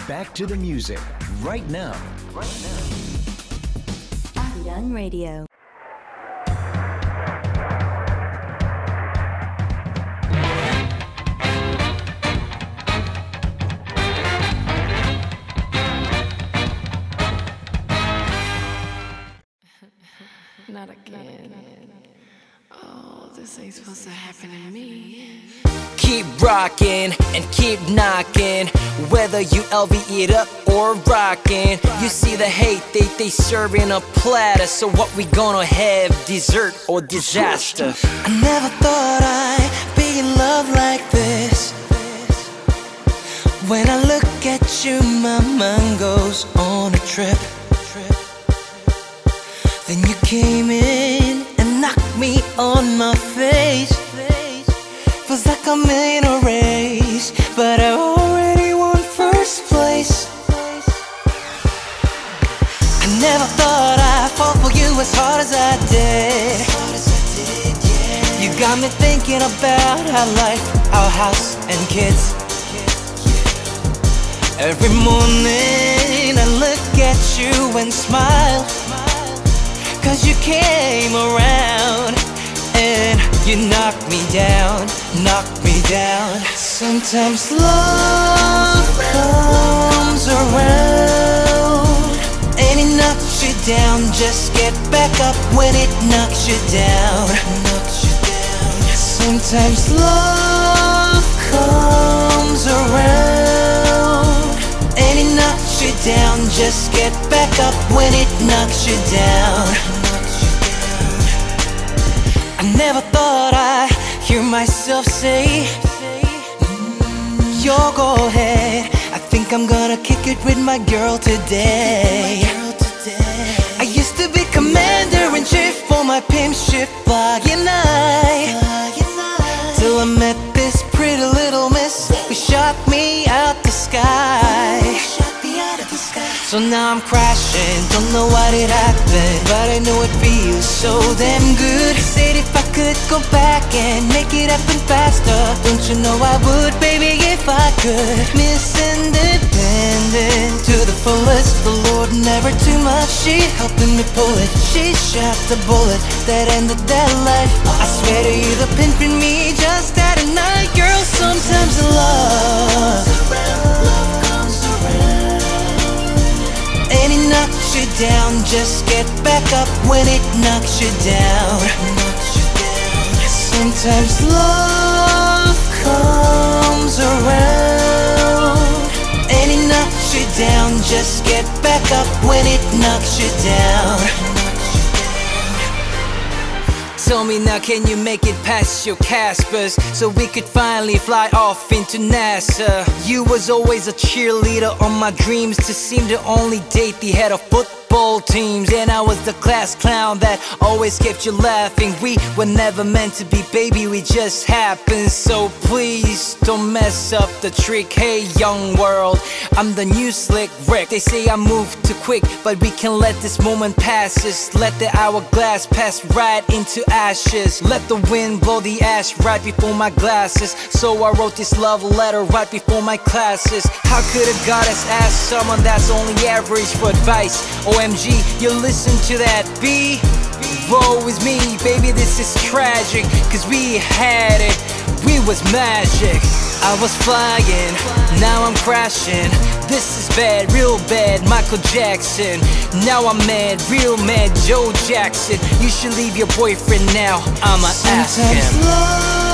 back to the music right now. Young Radio. Not again. Oh, this ain't supposed to happen to me. Keep rocking and keep knocking, whether you LV it up or rocking. You see the hate they serve in a platter, so what we gonna have, dessert or disaster? I never thought I'd be in love like this. When I look at you, my mind goes on a trip. Then you came in and knocked me on my face. Feels like I'm in a race, but I already won first place. I never thought I'd fall for you as hard as I did. You got me thinking about our life, our house and kids. Every morning I look at you and smile, 'cause you came around and you knocked me down, knocked me down. Sometimes love comes around and it knocks you down. Just get back up when it knocks you down, knocks you down. Sometimes love comes around and it knocks you down. Just get back up when it knocks you down. I never thought I'd hear myself say, yo, go ahead, I think I'm gonna kick it with my girl today. I used to be commander-in-chief for my pimp ship, flying high, till I met this pretty little miss who shot me out the sky. So now I'm crashing, don't know why it happened, but I know it feels so damn good. Said if I could go back and make it happen faster, don't you know I would, baby, if I could. Miss Independent to the fullest, the Lord never too much, she helping me pull it. She shot the bullet that ended that life. I swear to you, the pinpin me just that night. Girl, sometimes love comes around and it knocks you down. Just get back up when it knocks you down. Sometimes love comes around and it knocks you down. Just get back up when it knocks you down. Tell me now, can you make it past your Caspers, so we could finally fly off into NASA? You was always a cheerleader on my dreams, to seem the only date the head of football teams. And I was the class clown that always kept you laughing. We were never meant to be, baby, we just happened. So please don't mess up the trick. Hey young world, I'm the new slick Rick. They say I move too quick, but we can let this moment pass. Just let the hourglass pass right into ashes. Let the wind blow the ash right before my glasses. So I wrote this love letter right before my classes. How could a goddess ask someone that's only average for advice? OMG, you listen to that B? Woe is me, baby, this is tragic, 'cause we had it, we was magic. I was flying, now I'm crashing. This is bad, real bad, Michael Jackson. Now I'm mad, real mad, Joe Jackson. You should leave your boyfriend now, I'ma ask him.